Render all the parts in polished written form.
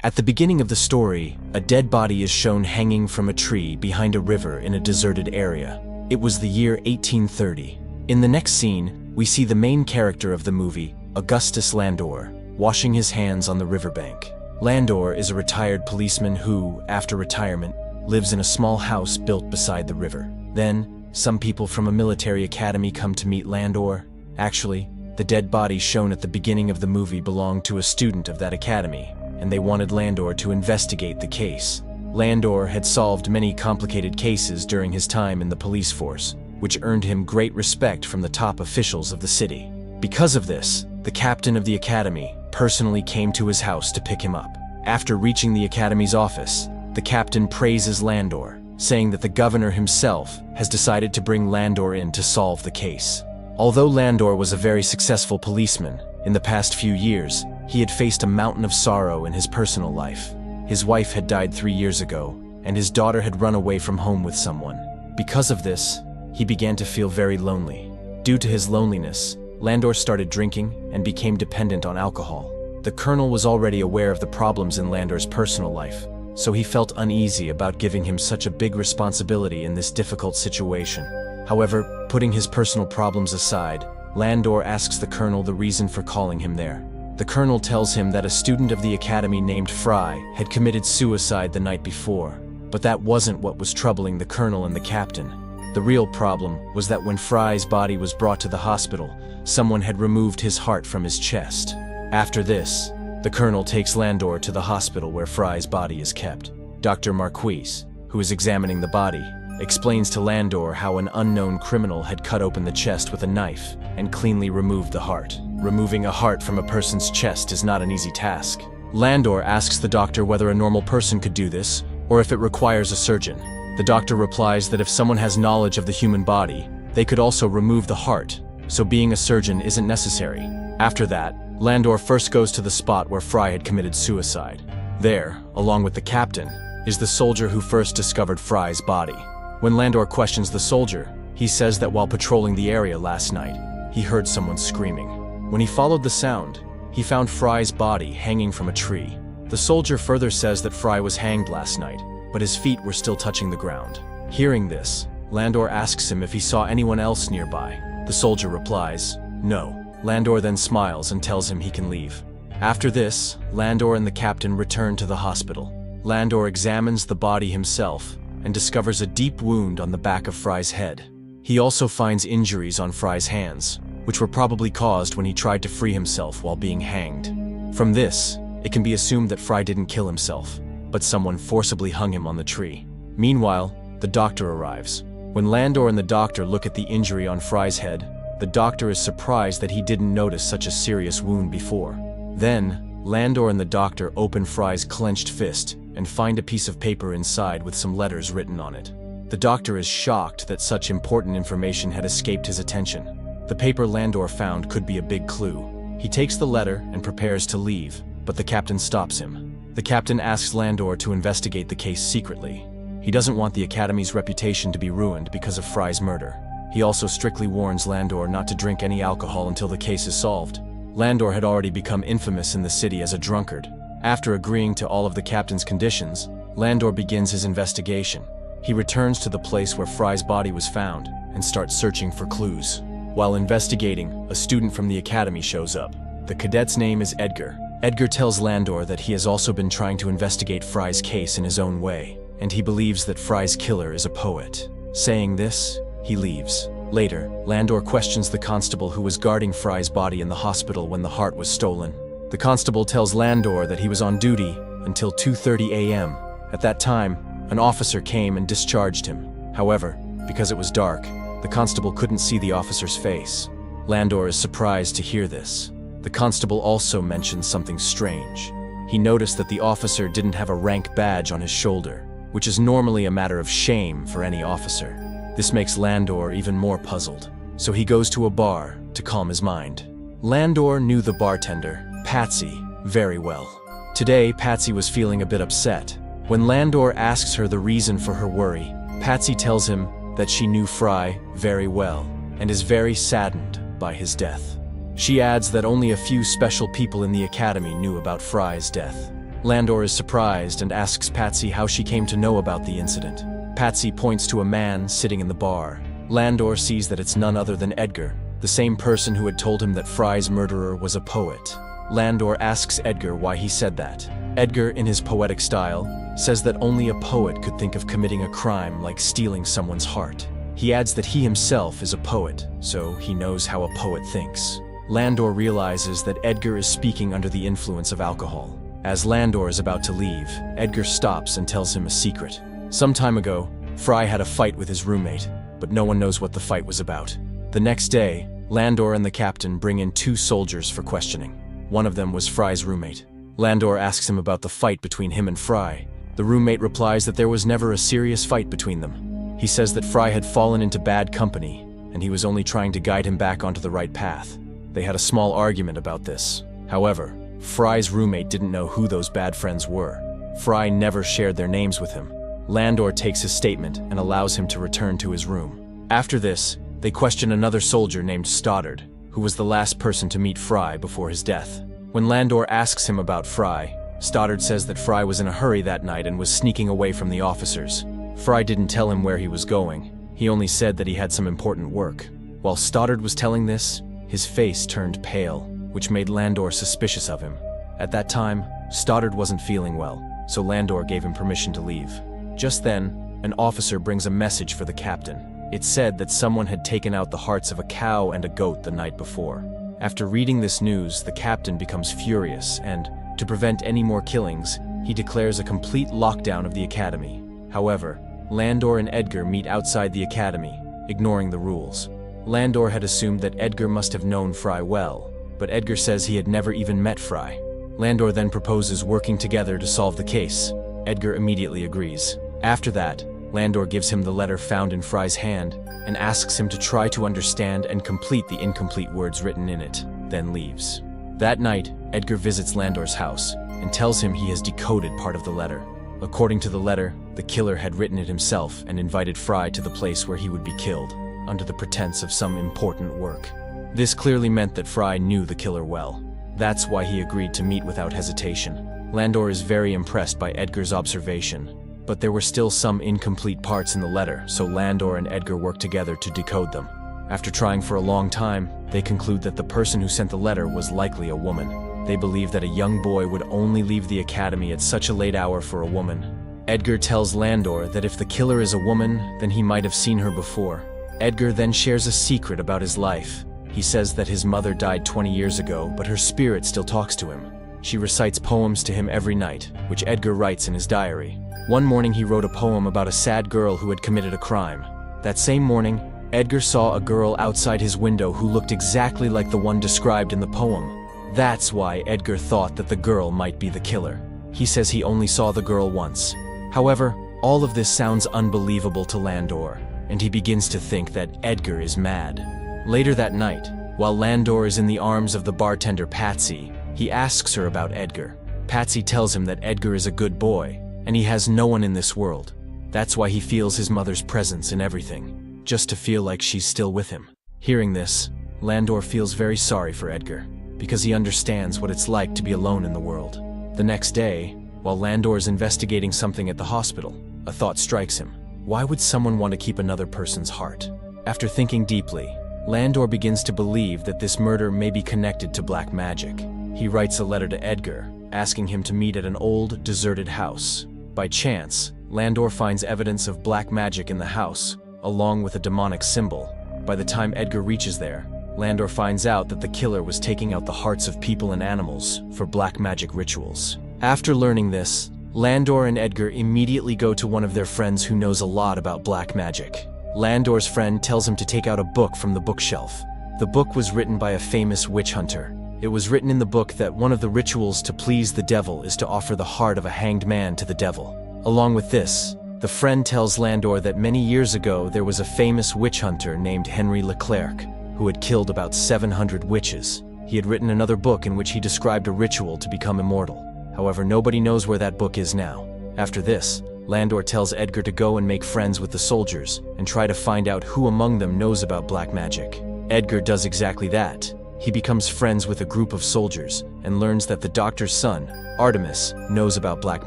At the beginning of the story, a dead body is shown hanging from a tree behind a river in a deserted area. It was the year 1830. In the next scene, we see the main character of the movie, Augustus Landor, washing his hands on the riverbank. Landor is a retired policeman who, after retirement, lives in a small house built beside the river. Then, some people from a military academy come to meet Landor. Actually, the dead body shown at the beginning of the movie belonged to a student of that academy, and they wanted Landor to investigate the case. Landor had solved many complicated cases during his time in the police force, which earned him great respect from the top officials of the city. Because of this, the captain of the academy personally came to his house to pick him up. After reaching the academy's office, the captain praises Landor, saying that the governor himself has decided to bring Landor in to solve the case. Although Landor was a very successful policeman, in the past few years, he had faced a mountain of sorrow in his personal life. His wife had died 3 years ago, and his daughter had run away from home with someone. Because of this, he began to feel very lonely. Due to his loneliness, Landor started drinking and became dependent on alcohol. The colonel was already aware of the problems in Landor's personal life, so he felt uneasy about giving him such a big responsibility in this difficult situation. However, putting his personal problems aside, Landor asks the colonel the reason for calling him there. The colonel tells him that a student of the academy named Fry had committed suicide the night before, but that wasn't what was troubling the colonel and the captain. The real problem was that when Fry's body was brought to the hospital, someone had removed his heart from his chest. After this, the colonel takes Landor to the hospital where Fry's body is kept. Dr. Marquise, who is examining the body, explains to Landor how an unknown criminal had cut open the chest with a knife and cleanly removed the heart. Removing a heart from a person's chest is not an easy task. Landor asks the doctor whether a normal person could do this, or if it requires a surgeon. The doctor replies that if someone has knowledge of the human body, they could also remove the heart, so being a surgeon isn't necessary. After that, Landor first goes to the spot where Fry had committed suicide. There, along with the captain, is the soldier who first discovered Fry's body. When Landor questions the soldier, he says that while patrolling the area last night, he heard someone screaming. When he followed the sound, he found Fry's body hanging from a tree. The soldier further says that Fry was hanged last night, but his feet were still touching the ground. Hearing this, Landor asks him if he saw anyone else nearby. The soldier replies, "No." Landor then smiles and tells him he can leave. After this, Landor and the captain return to the hospital. Landor examines the body himself and discovers a deep wound on the back of Fry's head. He also finds injuries on Fry's hands, which were probably caused when he tried to free himself while being hanged. From this, it can be assumed that Fry didn't kill himself, but someone forcibly hung him on the tree. Meanwhile, the doctor arrives. When Landor and the doctor look at the injury on Fry's head, the doctor is surprised that he didn't notice such a serious wound before. Then, Landor and the doctor open Fry's clenched fist and find a piece of paper inside with some letters written on it. The doctor is shocked that such important information had escaped his attention. The paper Landor found could be a big clue. He takes the letter and prepares to leave, but the captain stops him. The captain asks Landor to investigate the case secretly. He doesn't want the academy's reputation to be ruined because of Fry's murder. He also strictly warns Landor not to drink any alcohol until the case is solved. Landor had already become infamous in the city as a drunkard. After agreeing to all of the captain's conditions, Landor begins his investigation. He returns to the place where Fry's body was found and starts searching for clues. While investigating, a student from the academy shows up. The cadet's name is Edgar. Edgar tells Landor that he has also been trying to investigate Fry's case in his own way, and he believes that Fry's killer is a poet. Saying this, he leaves. Later, Landor questions the constable who was guarding Fry's body in the hospital when the heart was stolen. The constable tells Landor that he was on duty until 2:30 a.m. At that time, an officer came and discharged him. However, because it was dark, the constable couldn't see the officer's face. Landor is surprised to hear this. The constable also mentions something strange. He noticed that the officer didn't have a rank badge on his shoulder, which is normally a matter of shame for any officer. This makes Landor even more puzzled, so he goes to a bar to calm his mind. Landor knew the bartender, Patsy, very well. Today, Patsy was feeling a bit upset. When Landor asks her the reason for her worry, Patsy tells him that she knew Fry very well and is very saddened by his death. She adds that only a few special people in the academy knew about Fry's death. Landor is surprised and asks Patsy how she came to know about the incident. Patsy points to a man sitting in the bar. Landor sees that it's none other than Edgar, the same person who had told him that Fry's murderer was a poet. Landor asks Edgar why he said that. Edgar, in his poetic style, says that only a poet could think of committing a crime like stealing someone's heart. He adds that he himself is a poet, so he knows how a poet thinks. Landor realizes that Edgar is speaking under the influence of alcohol. As Landor is about to leave, Edgar stops and tells him a secret. Some time ago, Fry had a fight with his roommate, but no one knows what the fight was about. The next day, Landor and the captain bring in 2 soldiers for questioning. One of them was Fry's roommate. Landor asks him about the fight between him and Fry. The roommate replies that there was never a serious fight between them. He says that Fry had fallen into bad company, and he was only trying to guide him back onto the right path. They had a small argument about this. However, Fry's roommate didn't know who those bad friends were. Fry never shared their names with him. Landor takes his statement and allows him to return to his room. After this, they question another soldier named Stoddard, who was the last person to meet Fry before his death. When Landor asks him about Fry, Stoddard says that Fry was in a hurry that night and was sneaking away from the officers. Fry didn't tell him where he was going. He only said that he had some important work. While Stoddard was telling this, his face turned pale, which made Landor suspicious of him. At that time, Stoddard wasn't feeling well, so Landor gave him permission to leave. Just then, an officer brings a message for the captain. It said that someone had taken out the hearts of a cow and a goat the night before. After reading this news, the captain becomes furious and, to prevent any more killings, he declares a complete lockdown of the academy. However, Landor and Edgar meet outside the academy, ignoring the rules. Landor had assumed that Edgar must have known Fry well, but Edgar says he had never even met Fry. Landor then proposes working together to solve the case. Edgar immediately agrees. After that, Landor gives him the letter found in Fry's hand and asks him to try to understand and complete the incomplete words written in it, then leaves. That night, Edgar visits Landor's house and tells him he has decoded part of the letter. According to the letter, the killer had written it himself and invited Fry to the place where he would be killed, under the pretense of some important work. This clearly meant that Fry knew the killer well. That's why he agreed to meet without hesitation. Landor is very impressed by Edgar's observation, but there were still some incomplete parts in the letter, so Landor and Edgar work together to decode them. After trying for a long time, they conclude that the person who sent the letter was likely a woman. They believe that a young boy would only leave the academy at such a late hour for a woman. Edgar tells Landor that if the killer is a woman, then he might have seen her before. Edgar then shares a secret about his life. He says that his mother died 20 years ago, but her spirit still talks to him. She recites poems to him every night, which Edgar writes in his diary. One morning he wrote a poem about a sad girl who had committed a crime. That same morning, Edgar saw a girl outside his window who looked exactly like the one described in the poem. That's why Edgar thought that the girl might be the killer. He says he only saw the girl once. However, all of this sounds unbelievable to Landor, and he begins to think that Edgar is mad. Later that night, while Landor is in the arms of the bartender Patsy, he asks her about Edgar. Patsy tells him that Edgar is a good boy, and he has no one in this world. That's why he feels his mother's presence in everything, just to feel like she's still with him. Hearing this, Landor feels very sorry for Edgar, because he understands what it's like to be alone in the world. The next day, while Landor is investigating something at the hospital, a thought strikes him. Why would someone want to keep another person's heart? After thinking deeply, Landor begins to believe that this murder may be connected to black magic. He writes a letter to Edgar, asking him to meet at an old, deserted house. By chance, Landor finds evidence of black magic in the house, along with a demonic symbol. By the time Edgar reaches there, Landor finds out that the killer was taking out the hearts of people and animals for black magic rituals. After learning this, Landor and Edgar immediately go to one of their friends who knows a lot about black magic. Landor's friend tells him to take out a book from the bookshelf. The book was written by a famous witch hunter. It was written in the book that one of the rituals to please the devil is to offer the heart of a hanged man to the devil. Along with this, the friend tells Landor that many years ago there was a famous witch hunter named Henry Leclerc, who had killed about 700 witches. He had written another book in which he described a ritual to become immortal. However, nobody knows where that book is now. After this, Landor tells Edgar to go and make friends with the soldiers and try to find out who among them knows about black magic. Edgar does exactly that. he becomes friends with a group of soldiers and learns that the doctor's son, Artemis, knows about black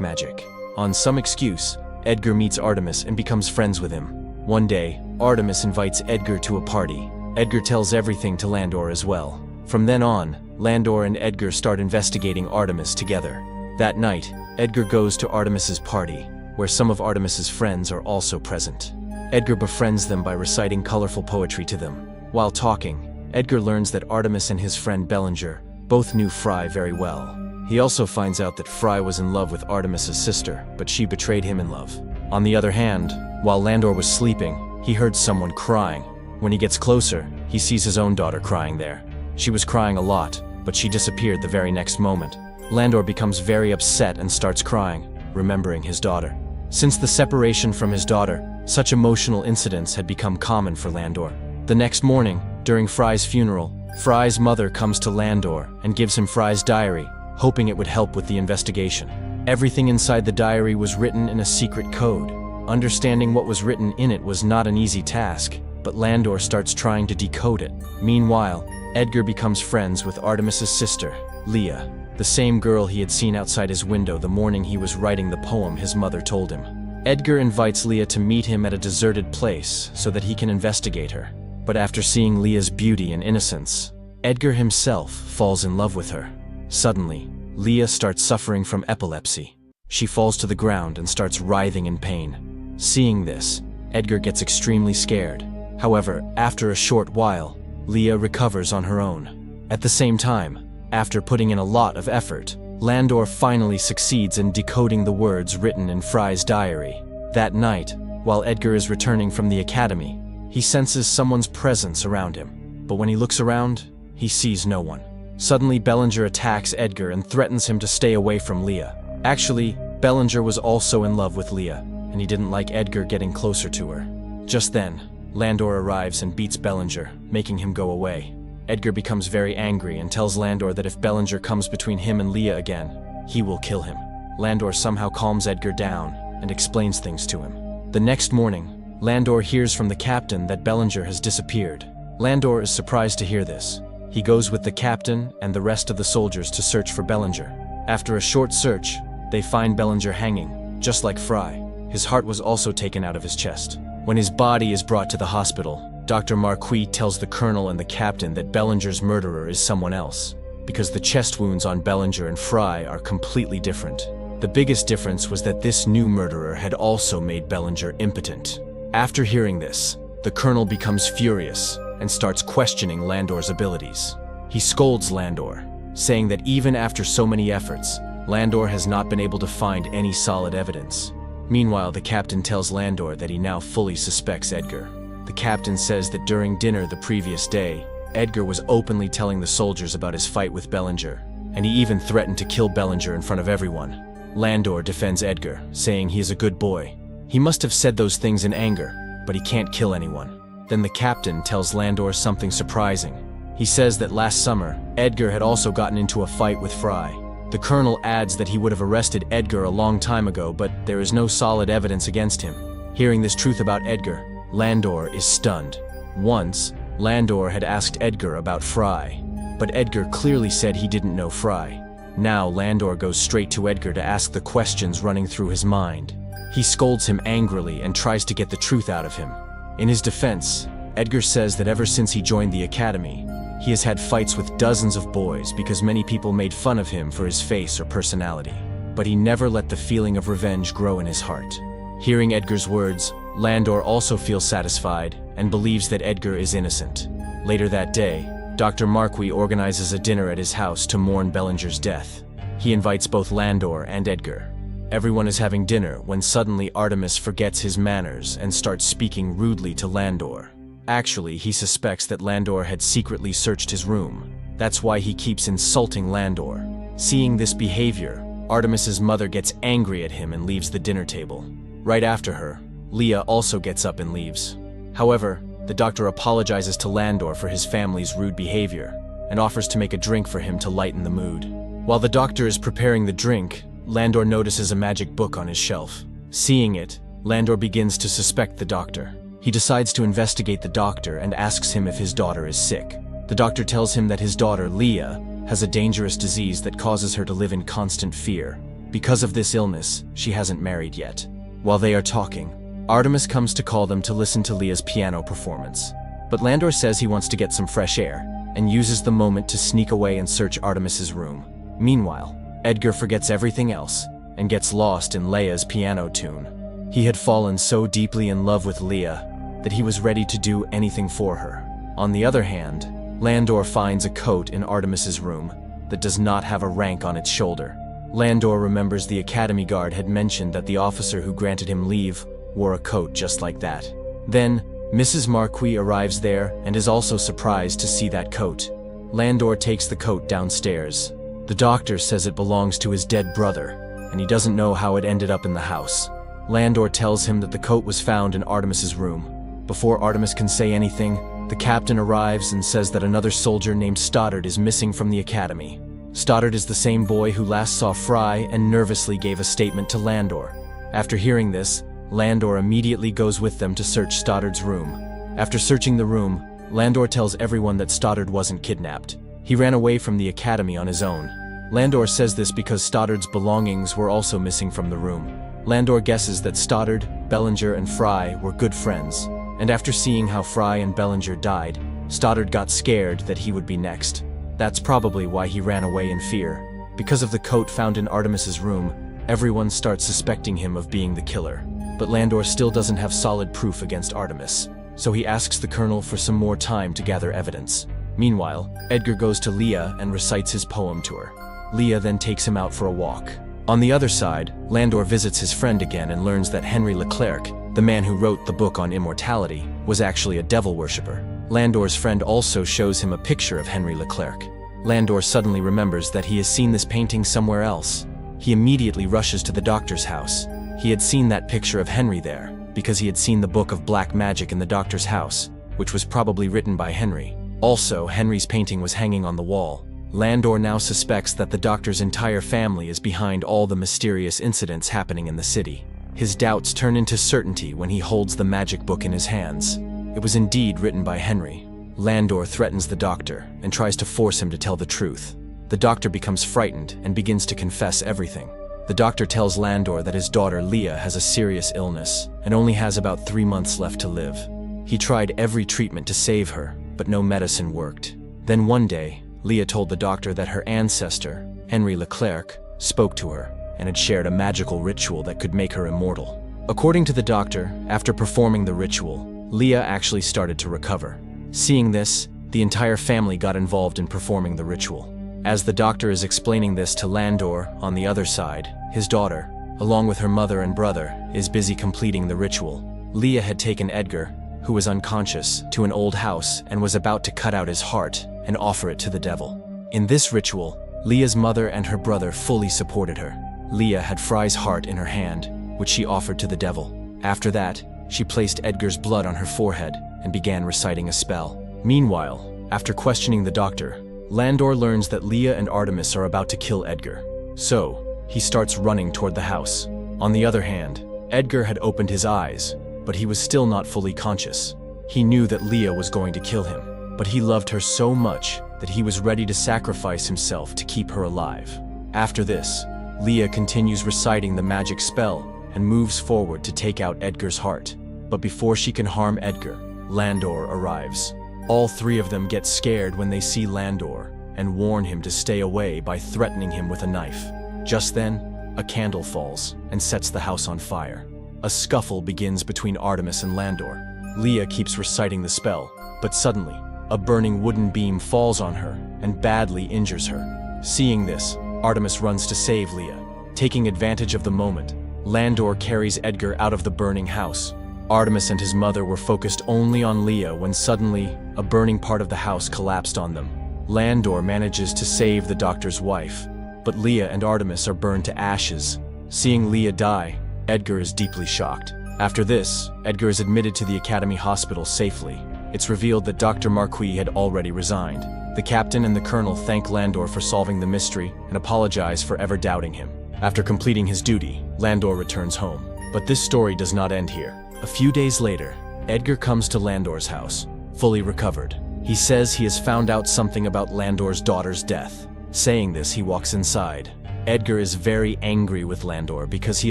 magic. On some excuse, Edgar meets Artemis and becomes friends with him. One day, Artemis invites Edgar to a party. Edgar tells everything to Landor as well. From then on, Landor and Edgar start investigating Artemis together. That night, Edgar goes to Artemis's party, where some of Artemis's friends are also present. Edgar befriends them by reciting colorful poetry to them. While talking, Edgar learns that Artemis and his friend Bellinger both knew Fry very well. He also finds out that Fry was in love with Artemis's sister, but she betrayed him in love. On the other hand, while Landor was sleeping, he heard someone crying. When he gets closer, he sees his own daughter crying there. She was crying a lot, but she disappeared the very next moment. Landor becomes very upset and starts crying, remembering his daughter. Since the separation from his daughter, such emotional incidents had become common for Landor. The next morning, during Fry's funeral, Fry's mother comes to Landor and gives him Fry's diary, hoping it would help with the investigation. Everything inside the diary was written in a secret code. Understanding what was written in it was not an easy task, but Landor starts trying to decode it. Meanwhile, Edgar becomes friends with Artemis's sister, Leah, the same girl he had seen outside his window the morning he was writing the poem his mother told him. Edgar invites Leah to meet him at a deserted place so that he can investigate her. But after seeing Leah's beauty and innocence, Edgar himself falls in love with her. Suddenly, Leah starts suffering from epilepsy. She falls to the ground and starts writhing in pain. Seeing this, Edgar gets extremely scared. However, after a short while, Leah recovers on her own. At the same time, after putting in a lot of effort, Landor finally succeeds in decoding the words written in Fry's diary. That night, while Edgar is returning from the academy, he senses someone's presence around him. But when he looks around, he sees no one. Suddenly, Bellinger attacks Edgar and threatens him to stay away from Leah. Actually, Bellinger was also in love with Leah, and he didn't like Edgar getting closer to her. Just then, Landor arrives and beats Bellinger, making him go away. Edgar becomes very angry and tells Landor that if Bellinger comes between him and Leah again, he will kill him. Landor somehow calms Edgar down and explains things to him. The next morning, Landor hears from the captain that Bellinger has disappeared. Landor is surprised to hear this. He goes with the captain and the rest of the soldiers to search for Bellinger. After a short search, they find Bellinger hanging, just like Fry. His heart was also taken out of his chest. When his body is brought to the hospital, Dr. Marquis tells the colonel and the captain that Bellinger's murderer is someone else, because the chest wounds on Bellinger and Fry are completely different. The biggest difference was that this new murderer had also made Bellinger impotent. After hearing this, the colonel becomes furious and starts questioning Landor's abilities. He scolds Landor, saying that even after so many efforts, Landor has not been able to find any solid evidence. Meanwhile, the captain tells Landor that he now fully suspects Edgar. The captain says that during dinner the previous day, Edgar was openly telling the soldiers about his fight with Bellinger, and he even threatened to kill Bellinger in front of everyone. Landor defends Edgar, saying he is a good boy. He must have said those things in anger, but he can't kill anyone. Then the captain tells Landor something surprising. He says that last summer, Edgar had also gotten into a fight with Fry. The colonel adds that he would have arrested Edgar a long time ago, but there is no solid evidence against him. Hearing this truth about Edgar, Landor is stunned. Once, Landor had asked Edgar about Fry, but Edgar clearly said he didn't know Fry. Now Landor goes straight to Edgar to ask the questions running through his mind. He scolds him angrily and tries to get the truth out of him. In his defense, Edgar says that ever since he joined the academy, he has had fights with dozens of boys because many people made fun of him for his face or personality. But he never let the feeling of revenge grow in his heart. Hearing Edgar's words, Landor also feels satisfied and believes that Edgar is innocent. Later that day, Dr. Marquis organizes a dinner at his house to mourn Bellinger's death. He invites both Landor and Edgar. Everyone is having dinner when suddenly Artemis forgets his manners and starts speaking rudely to Landor. Actually, he suspects that Landor had secretly searched his room. That's why he keeps insulting Landor. Seeing this behavior, Artemis's mother gets angry at him and leaves the dinner table. Right after her, Leah also gets up and leaves. However, the doctor apologizes to Landor for his family's rude behavior and offers to make a drink for him to lighten the mood. While the doctor is preparing the drink, Landor notices a magic book on his shelf. Seeing it, Landor begins to suspect the doctor. He decides to investigate the doctor and asks him if his daughter is sick. The doctor tells him that his daughter, Leah, has a dangerous disease that causes her to live in constant fear. Because of this illness, she hasn't married yet. While they are talking, Artemis comes to call them to listen to Leah's piano performance. But Landor says he wants to get some fresh air, and uses the moment to sneak away and search Artemis's room. Meanwhile, Edgar forgets everything else, and gets lost in Leah's piano tune. He had fallen so deeply in love with Leah that he was ready to do anything for her. On the other hand, Landor finds a coat in Artemis's room that does not have a rank on its shoulder. Landor remembers the Academy guard had mentioned that the officer who granted him leave wore a coat just like that. Then, Mrs. Marquis arrives there and is also surprised to see that coat. Landor takes the coat downstairs. The doctor says it belongs to his dead brother, and he doesn't know how it ended up in the house. Landor tells him that the coat was found in Artemis's room. Before Artemis can say anything, the captain arrives and says that another soldier named Stoddard is missing from the academy. Stoddard is the same boy who last saw Fry and nervously gave a statement to Landor. After hearing this, Landor immediately goes with them to search Stoddard's room. After searching the room, Landor tells everyone that Stoddard wasn't kidnapped. He ran away from the academy on his own. Landor says this because Stoddard's belongings were also missing from the room. Landor guesses that Stoddard, Bellinger, and Fry were good friends, and after seeing how Fry and Bellinger died, Stoddard got scared that he would be next. That's probably why he ran away in fear. Because of the coat found in Artemis's room, everyone starts suspecting him of being the killer. But Landor still doesn't have solid proof against Artemis, so he asks the colonel for some more time to gather evidence. Meanwhile, Edgar goes to Leah and recites his poem to her. Leah then takes him out for a walk. On the other side, Landor visits his friend again and learns that Henry Leclerc, the man who wrote the book on immortality, was actually a devil worshipper. Landor's friend also shows him a picture of Henry Leclerc. Landor suddenly remembers that he has seen this painting somewhere else. He immediately rushes to the doctor's house. He had seen that picture of Henry there, because he had seen the book of black magic in the doctor's house, which was probably written by Henry. Also, Henry's painting was hanging on the wall. Landor now suspects that the doctor's entire family is behind all the mysterious incidents happening in the city. His doubts turn into certainty when he holds the magic book in his hands. It was indeed written by Henry. Landor threatens the doctor and tries to force him to tell the truth. The doctor becomes frightened and begins to confess everything. The doctor tells Landor that his daughter Leah has a serious illness and only has about 3 months left to live. He tried every treatment to save her, but no medicine worked. Then one day, Leah told the doctor that her ancestor, Henry Leclerc, spoke to her and had shared a magical ritual that could make her immortal. According to the doctor, after performing the ritual, Leah actually started to recover. Seeing this, the entire family got involved in performing the ritual. As the doctor is explaining this to Landor, on the other side, his daughter, along with her mother and brother, is busy completing the ritual. Leah had taken Edgar, who was unconscious, to an old house and was about to cut out his heart and offer it to the devil. In this ritual, Leah's mother and her brother fully supported her. Leah had Fry's heart in her hand, which she offered to the devil. After that, she placed Edgar's blood on her forehead and began reciting a spell. Meanwhile, after questioning the doctor, Landor learns that Leah and Artemis are about to kill Edgar. So, he starts running toward the house. On the other hand, Edgar had opened his eyes, but he was still not fully conscious. He knew that Leah was going to kill him, but he loved her so much that he was ready to sacrifice himself to keep her alive. After this, Leah continues reciting the magic spell and moves forward to take out Edgar's heart. But before she can harm Edgar, Landor arrives. All three of them get scared when they see Landor and warn him to stay away by threatening him with a knife. Just then, a candle falls and sets the house on fire. A scuffle begins between Artemis and Landor. Leah keeps reciting the spell, but suddenly, a burning wooden beam falls on her and badly injures her. Seeing this, Artemis runs to save Leah. Taking advantage of the moment, Landor carries Edgar out of the burning house. Artemis and his mother were focused only on Leah when suddenly, a burning part of the house collapsed on them. Landor manages to save the doctor's wife, but Leah and Artemis are burned to ashes. Seeing Leah die, Edgar is deeply shocked. After this, Edgar is admitted to the Academy Hospital safely. It's revealed that Dr. Marquis had already resigned. The captain and the colonel thank Landor for solving the mystery and apologize for ever doubting him. After completing his duty, Landor returns home. But this story does not end here. A few days later, Edgar comes to Landor's house, fully recovered. He says he has found out something about Landor's daughter's death. Saying this, he walks inside. Edgar is very angry with Landor because he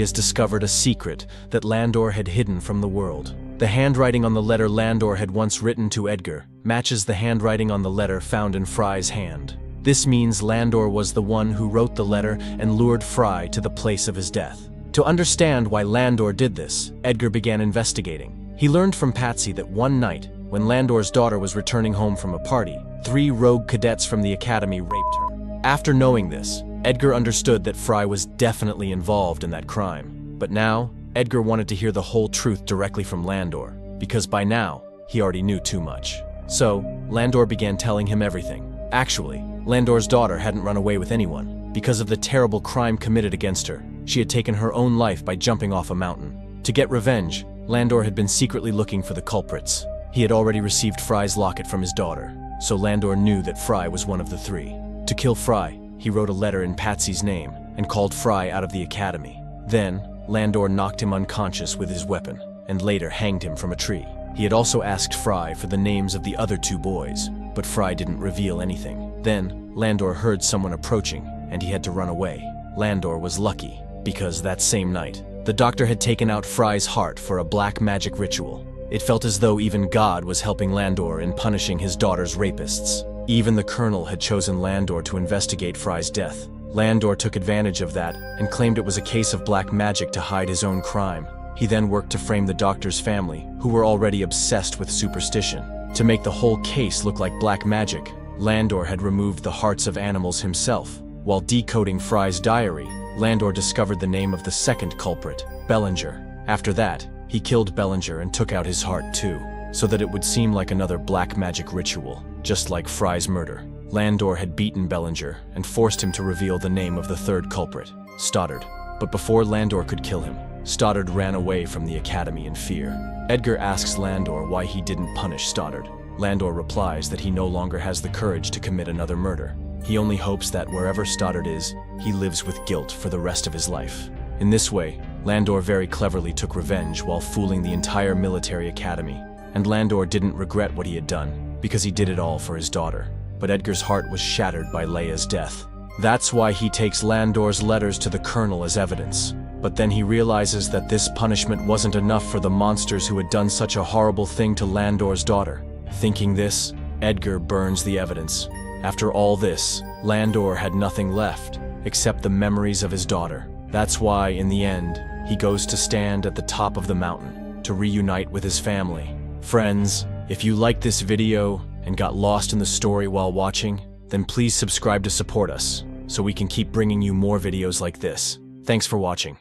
has discovered a secret that Landor had hidden from the world. The handwriting on the letter Landor had once written to Edgar matches the handwriting on the letter found in Fry's hand. This means Landor was the one who wrote the letter and lured Fry to the place of his death. To understand why Landor did this, Edgar began investigating. He learned from Patsy that one night, when Landor's daughter was returning home from a party, 3 rogue cadets from the academy raped her. After knowing this, Edgar understood that Fry was definitely involved in that crime. But now, Edgar wanted to hear the whole truth directly from Landor, because by now, he already knew too much. So, Landor began telling him everything. Actually, Landor's daughter hadn't run away with anyone. Because of the terrible crime committed against her, she had taken her own life by jumping off a mountain. To get revenge, Landor had been secretly looking for the culprits. He had already received Fry's locket from his daughter, so Landor knew that Fry was one of the 3. To kill Fry, he wrote a letter in Patsy's name and called Fry out of the academy. Then, Landor knocked him unconscious with his weapon and later hanged him from a tree. He had also asked Fry for the names of the other 2 boys, but Fry didn't reveal anything. Then, Landor heard someone approaching and he had to run away. Landor was lucky because that same night, the doctor had taken out Fry's heart for a black magic ritual. It felt as though even God was helping Landor in punishing his daughter's rapists. Even the colonel had chosen Landor to investigate Fry's death. Landor took advantage of that and claimed it was a case of black magic to hide his own crime. He then worked to frame the doctor's family, who were already obsessed with superstition. To make the whole case look like black magic, Landor had removed the hearts of animals himself. While decoding Fry's diary, Landor discovered the name of the second culprit, Bellinger. After that, he killed Bellinger and took out his heart too, so that it would seem like another black magic ritual, just like Fry's murder. Landor had beaten Bellinger and forced him to reveal the name of the 3rd culprit, Stoddard. But before Landor could kill him, Stoddard ran away from the academy in fear. Edgar asks Landor why he didn't punish Stoddard. Landor replies that he no longer has the courage to commit another murder. He only hopes that wherever Stoddard is, he lives with guilt for the rest of his life. In this way, Landor very cleverly took revenge while fooling the entire military academy. And Landor didn't regret what he had done, because he did it all for his daughter. But Edgar's heart was shattered by Leia's death. That's why he takes Landor's letters to the colonel as evidence. But then he realizes that this punishment wasn't enough for the monsters who had done such a horrible thing to Landor's daughter. Thinking this, Edgar burns the evidence. After all this, Landor had nothing left, except the memories of his daughter. That's why, in the end, he goes to stand at the top of the mountain to reunite with his family. Friends, if you liked this video and got lost in the story while watching, then please subscribe to support us, so we can keep bringing you more videos like this. Thanks for watching.